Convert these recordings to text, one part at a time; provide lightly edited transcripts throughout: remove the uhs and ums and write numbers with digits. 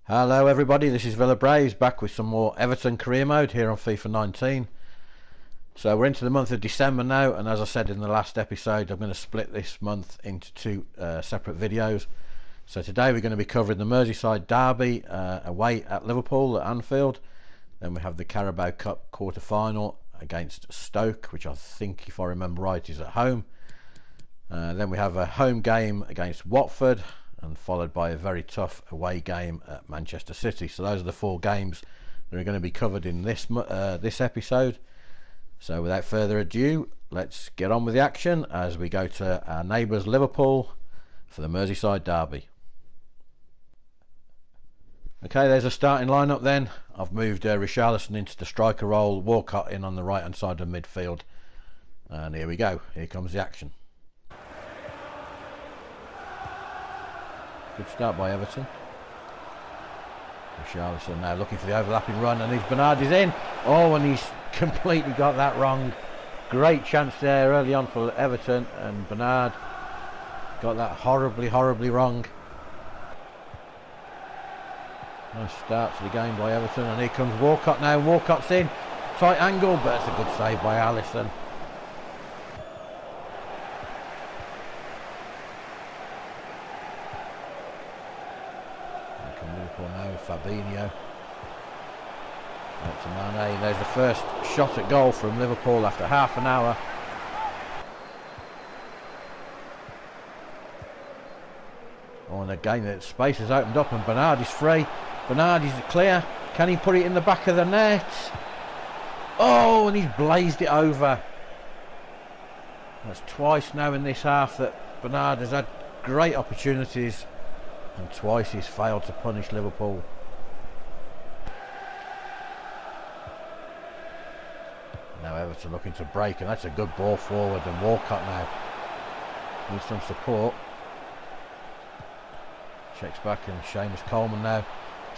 Hello everybody, this is Villa Braves back with some more Everton Career Mode here on FIFA 19. So we're into the month of December now, and as I said in the last episode, I'm going to split this month into two separate videos. So today we're going to be covering the Merseyside derby away at Liverpool at Anfield. Then we have the Carabao Cup quarter-final against Stoke, which I think, if I remember right, is at home. Then we have a home game against Watford, and followed by a very tough away game at Manchester City. So those are the four games that are going to be covered in this episode. So without further ado, let's get on with the action as we go to our neighbours Liverpool for the Merseyside derby. Okay, there's a starting lineup then. I've moved Richarlison into the striker role, Walcott in on the right hand side of midfield, and here we go, here comes the action. Good start by Everton. Richarlison now looking for the overlapping run, and Bernard is in. Oh, and he's completely got that wrong. Great chance there early on for Everton, and Bernard got that horribly wrong. Nice start to the game by Everton, and here comes Walcott now. Walcott's in. Tight angle, but it's a good save by Alisson. Now Fabinho out to Mane. There's the first shot at goal from Liverpool after half an hour. Oh, and again the space has opened up and Bernard is free. Bernard is clear. Can he put it in the back of the net? Oh, and he's blazed it over. That's twice now in this half that Bernard has had great opportunities, and twice he's failed to punish Liverpool. Now Everton looking to break, and that's a good ball forward, and Walcott now needs some support. Checks back, and Seamus Coleman now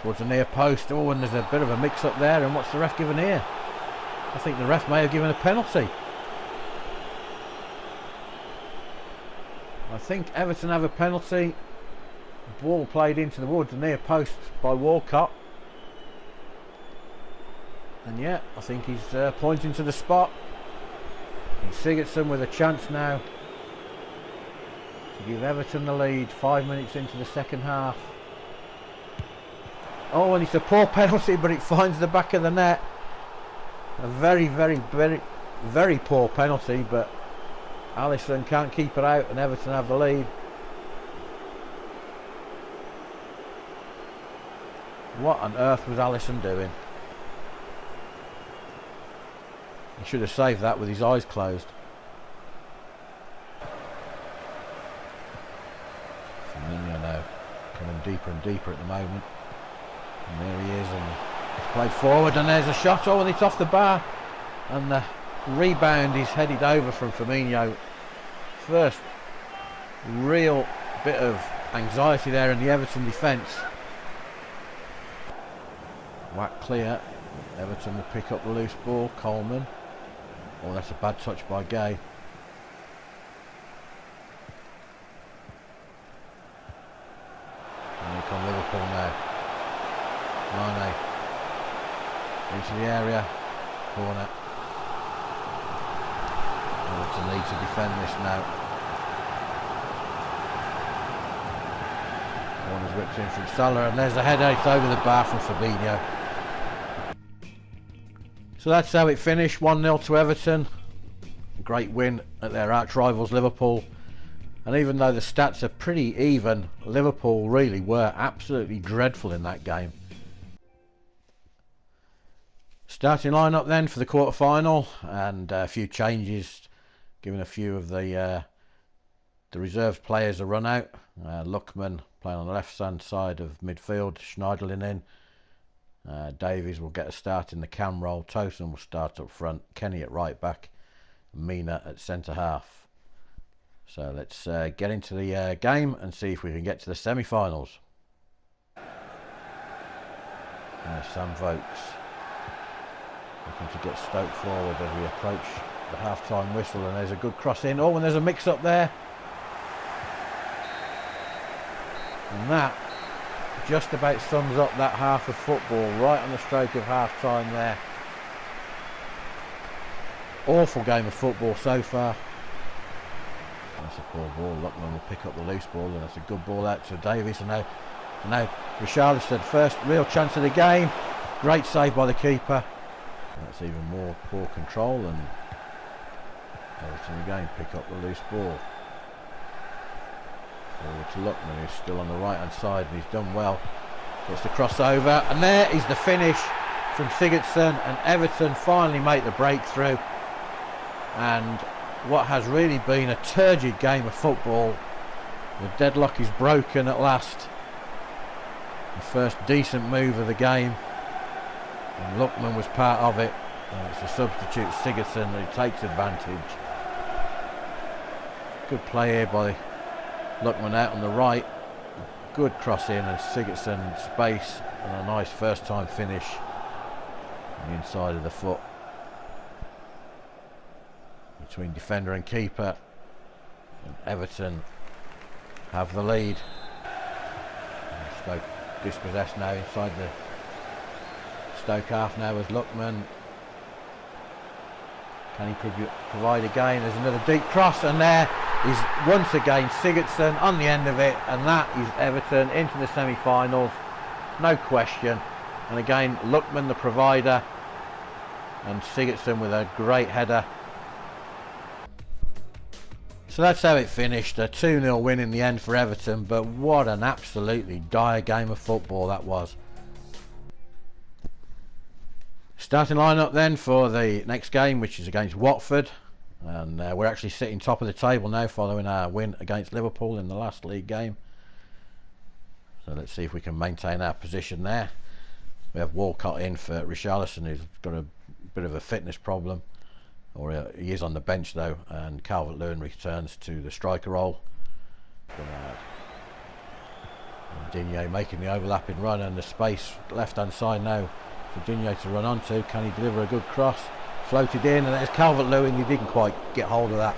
towards the near post. Oh, and there's a bit of a mix up there, and what's the ref given here? I think the ref may have given a penalty. I think Everton have a penalty. Ball played into the wood, the near post by Walcott, and yeah, I think he's pointing to the spot. And Sigurdsson with a chance now to give Everton the lead 5 minutes into the second half. Oh, and it's a poor penalty, but it finds the back of the net. A very poor penalty, but Alisson can't keep it out, and Everton have the lead. What on earth was Alisson doing? He should have saved that with his eyes closed. Firmino now coming deeper and deeper at the moment. And there he is, and it's played forward, and there's a shot. Oh, and it's off the bar, and the rebound is headed over from Firmino. First real bit of anxiety there in the Everton defence. Whack clear. Everton will pick up the loose ball. Coleman. Oh, that's a bad touch by Gay. And here come Liverpool now. Mane into the area. Corner. Everton need to defend this now. Corner's whipped in from Salah, and there's a headache over the bar from Fabinho. So that's how it finished, 1-0 to Everton. Great win at their arch rivals Liverpool. And even though the stats are pretty even, Liverpool really were absolutely dreadful in that game. Starting lineup then for the quarter-final, and a few changes, giving a few of the reserve players a run out. Lookman playing on the left hand side of midfield, Schneiderlin in. Davies will get a start in the cam role. Tosin will start up front. Kenny at right back. Mina at centre half. So let's get into the game and see if we can get to the semi-finals. Sam Vokes looking to get Stoke forward as we approach the half-time whistle, and there's a good cross in. Oh, and there's a mix-up there. And that just about sums up that half of football, right on the stroke of half time there. Awful game of football so far. That's a poor ball. Lookman will pick up the loose ball, and that's a good ball out to Davies. And now Richarlison, first real chance of the game. Great save by the keeper. That's even more poor control, and Everton again pick up the loose ball. Forward to Lookman, who's still on the right hand side, and he's done well. Gets the crossover, and there is the finish from Sigurdsson, and Everton finally make the breakthrough. And what has really been a turgid game of football, the deadlock is broken at last. The first decent move of the game, and Lookman was part of it, and it's the substitute Sigurdsson who takes advantage. Good play here by Lookman out on the right, good cross in, and Sigurdsson space, and a nice first time finish on the inside of the foot between defender and keeper, and Everton have the lead. And Stoke dispossessed now inside the Stoke half now as Lookman. Can he provide again? There's another deep cross, and there is once again Sigurdsson on the end of it, and that is Everton into the semi-finals, no question. And again Lookman the provider, and Sigurdsson with a great header. So that's how it finished, a 2-0 win in the end for Everton, but what an absolutely dire game of football that was. Starting lineup then for the next game, which is against Watford, and we're actually sitting top of the table now following our win against Liverpool in the last league game. So let's see if we can maintain our position there. We have Walcott in for Richarlison, who's got a bit of a fitness problem. Or he is on the bench though, and Calvert-Lewin returns to the striker role. Digne making the overlapping run, and the space left hand side now for Digne to run onto. Can he deliver a good cross? Floated in, and there's Calvert-Lewin. He didn't quite get hold of that.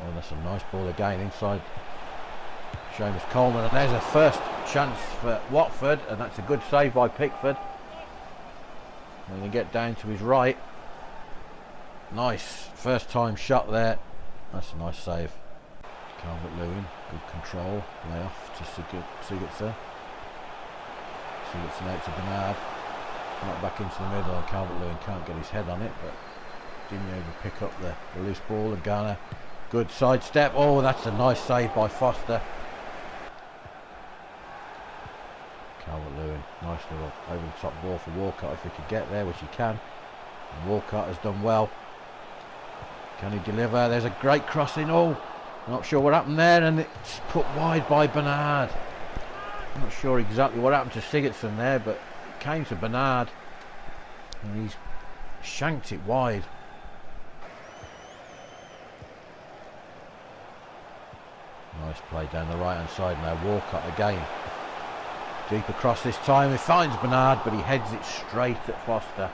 Oh, that's a nice ball again inside Seamus Coleman, and there's a first chance for Watford, and that's a good save by Pickford. And they get down to his right. Nice first time shot there. That's a nice save. Calvert-Lewin, good control, lay off to Sigurdsson. Sigurdsson out to Bernard, not back into the middle, and Calvert-Lewin can't get his head on it, but Digne will pick up the loose ball, and Garner, good sidestep. Oh, that's a nice save by Foster. Calvert-Lewin, nice little over the top ball for Walcott if he could get there, which he can. And Walcott has done well. Can he deliver? There's a great crossing. Oh, not sure what happened there, and it's put wide by Bernard. I'm not sure exactly what happened to Sigurdsson there, but it came to Bernard, and he's shanked it wide. Nice play down the right hand side now. Walcott again. Deep across this time, he finds Bernard, but he heads it straight at Foster.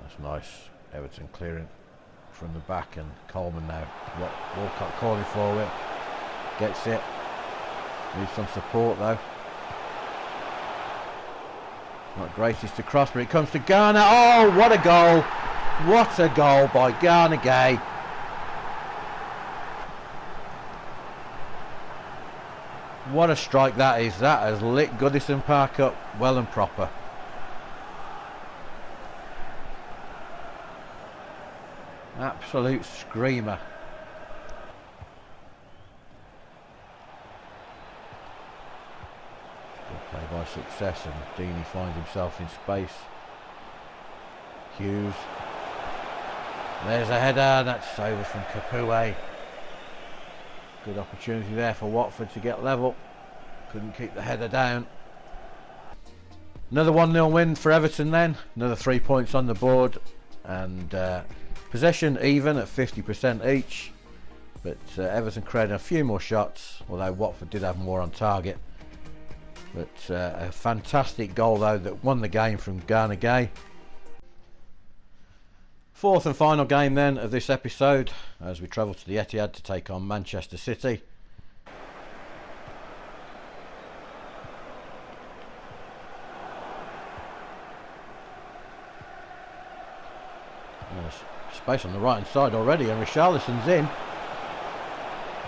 That's nice. Everton clearing from the back, and Coleman now. Walcott calling for it. Gets it. Needs some support though. Not greatest to cross, but it comes to Garner. Oh, what a goal! What a goal by Garner Gay. What a strike that is. That has lit Goodison Park up well and proper. Absolute screamer. Good play by Success, and Deeney finds himself in space. Hughes. There's a header. That's over from Capoue. Good opportunity there for Watford to get level. Couldn't keep the header down. Another 1-0 win for Everton then. Another 3 points on the board. And possession even at 50% each. But Everton created a few more shots, although Watford did have more on target. But a fantastic goal though that won the game from Garner Gay. Fourth and final game then of this episode as we travel to the Etihad to take on Manchester City. There's space on the right hand side already, and Richarlison's in.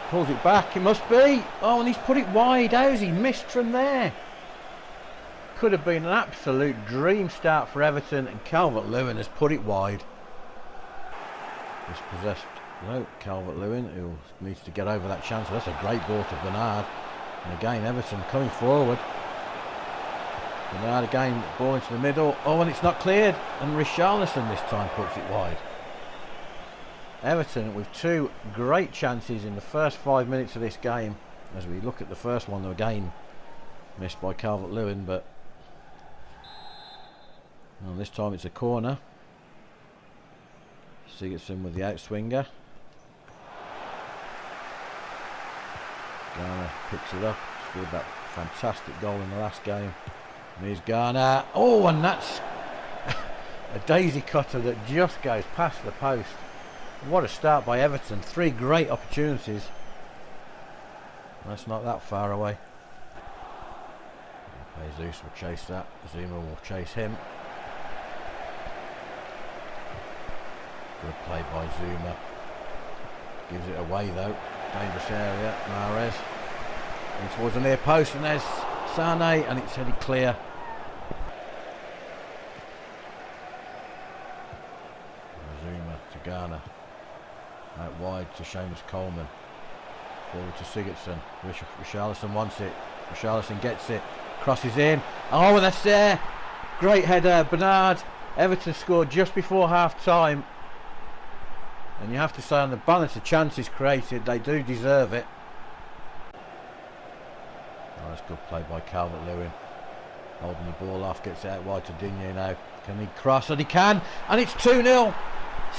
Pulls it back, it must be. Oh, and he's put it wide. How's he missed from there? Could have been an absolute dream start for Everton, and Calvert-Lewin has put it wide. Dispossessed, no, Calvert-Lewin, who needs to get over that chance. That's a great ball to Bernard. And again, Everton coming forward. Bernard again, ball into the middle. Oh, and it's not cleared. And Richarlison this time puts it wide. Everton with two great chances in the first 5 minutes of this game. As we look at the first one, again missed by Calvert-Lewin, but this time it's a corner. Sigurdsson with the outswinger. Garner picks it up. Scored that fantastic goal in the last game. And here's Garner. Oh, and that's a daisy cutter that just goes past the post. What a start by Everton. Three great opportunities. That's not that far away. Jesus will chase that. Zuma will chase him. Good play by Zuma. Gives it away though. Dangerous area. Mahrez. And towards the near post, and there's Sane, and it's headed clear. Zuma to Garner. Out wide to Seamus Coleman. Forward to Sigurdsson. Richarlison wants it. Richarlison gets it. Crosses in. Oh, and that's there. Great header. Bernard. Everton scored just before half time. And you have to say, on the balance of chances created, they do deserve it. Oh, that's good play by Calvert-Lewin. Holding the ball off, gets it out wide to Digne now. Can he cross? And he can! And it's 2-0!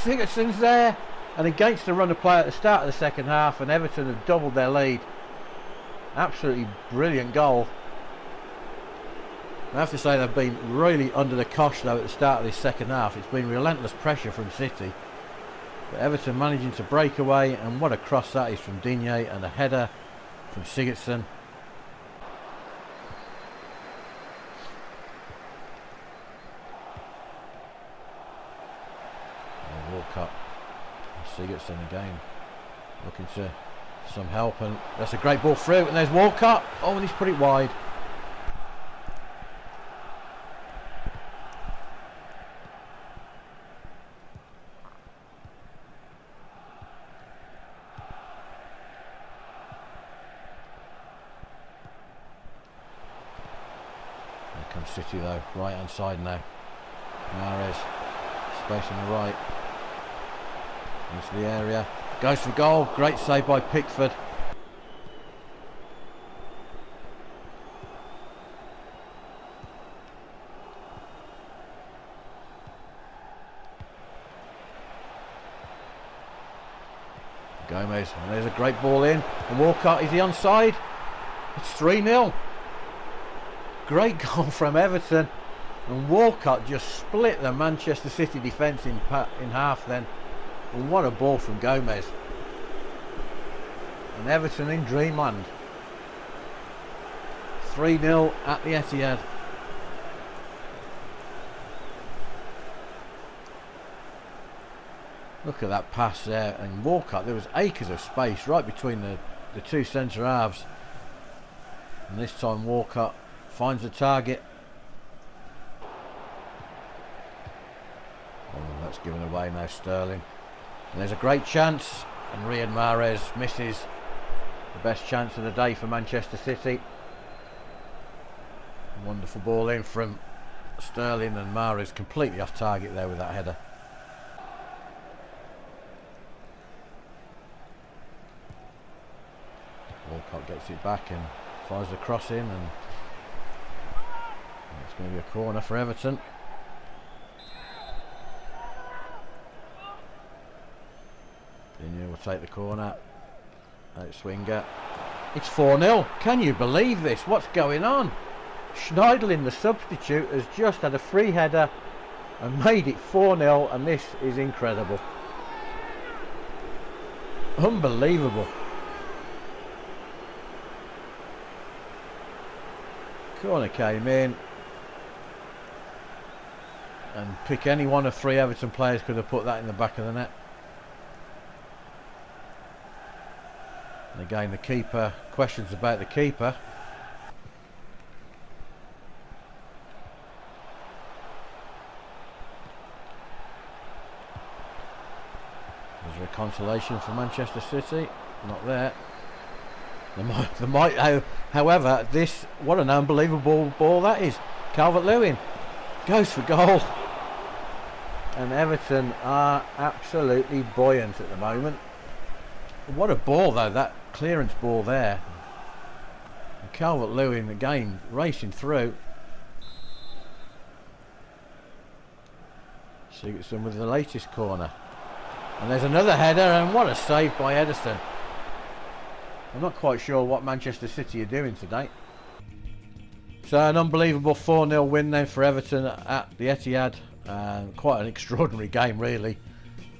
Sigurdsson's there! And against the run of play at the start of the second half, and Everton have doubled their lead. Absolutely brilliant goal. I have to say they've been really under the cosh though at the start of this second half. It's been relentless pressure from City. But Everton managing to break away, and what a cross that is from Digne, and a header from Sigurdsson. And Walcott, and Sigurdsson again, looking to some help, and that's a great ball through, and there's Walcott. Oh, and he's put it wide. City though, right hand side now. Mahrez, space on the right. Into the area. Goes for goal. Great save by Pickford. Gomez, and there's a great ball in. And Walcott, is he onside? It's 3-0. Great goal from Everton, and Walcott just split the Manchester City defence in half then. And what a ball from Gomez. And Everton in dreamland. 3-0 at the Etihad. Look at that pass there, and Walcott, there was acres of space right between the two centre halves. And this time Walcott finds the target. Oh, that's given away now, Sterling. And there's a great chance, and Riyad Mahrez misses the best chance of the day for Manchester City. Wonderful ball in from Sterling, and Mahrez completely off target there with that header. Walcott gets it back and fires the cross in, and it's going to be a corner for Everton. Digne will take the corner. Outswinger. It's 4-0. Can you believe this? What's going on? Schneidlin, the substitute, has just had a free header and made it 4-0, and this is incredible. Unbelievable. Corner came in, and pick any one of 3 Everton players could have put that in the back of the net. And again, the keeper, questions about the keeper. Is there a consolation for Manchester City? Not there. There might, however, this, what an unbelievable ball that is. Calvert-Lewin goes for goal. And Everton are absolutely buoyant at the moment. What a ball though, that clearance ball there. And Calvert-Lewin again racing through. Sigurdsson with the latest corner. And there's another header, and what a save by Ederson. I'm not quite sure what Manchester City are doing today. So an unbelievable 4-0 win then for Everton at the Etihad. Quite an extraordinary game really.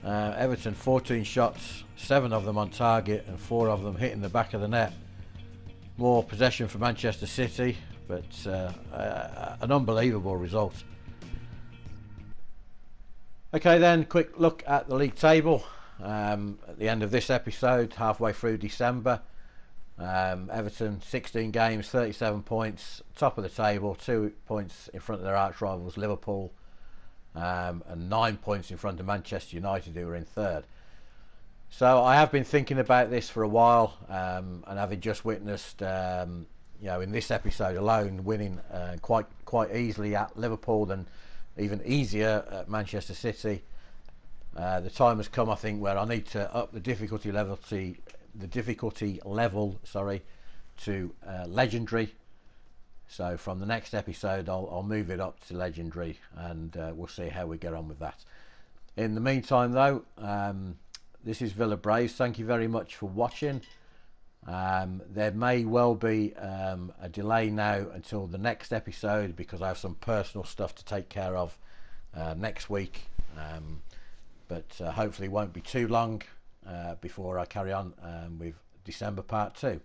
Everton 14 shots, 7 of them on target and 4 of them hitting the back of the net. More possession for Manchester City, but an unbelievable result. Okay then, quick look at the league table. At the end of this episode, halfway through December, Everton 16 games, 37 points, top of the table, 2 points in front of their arch rivals Liverpool, and 9 points in front of Manchester United, who are in third. So I have been thinking about this for a while, and having just witnessed, in this episode alone, winning quite easily at Liverpool and even easier at Manchester City. The time has come, I think, where I need to up the difficulty level to legendary. So from the next episode, I'll move it up to legendary, and we'll see how we get on with that. In the meantime, though, this is Villa Braves. Thank you very much for watching. There may well be a delay now until the next episode, because I have some personal stuff to take care of next week, but hopefully it won't be too long before I carry on with December part 2.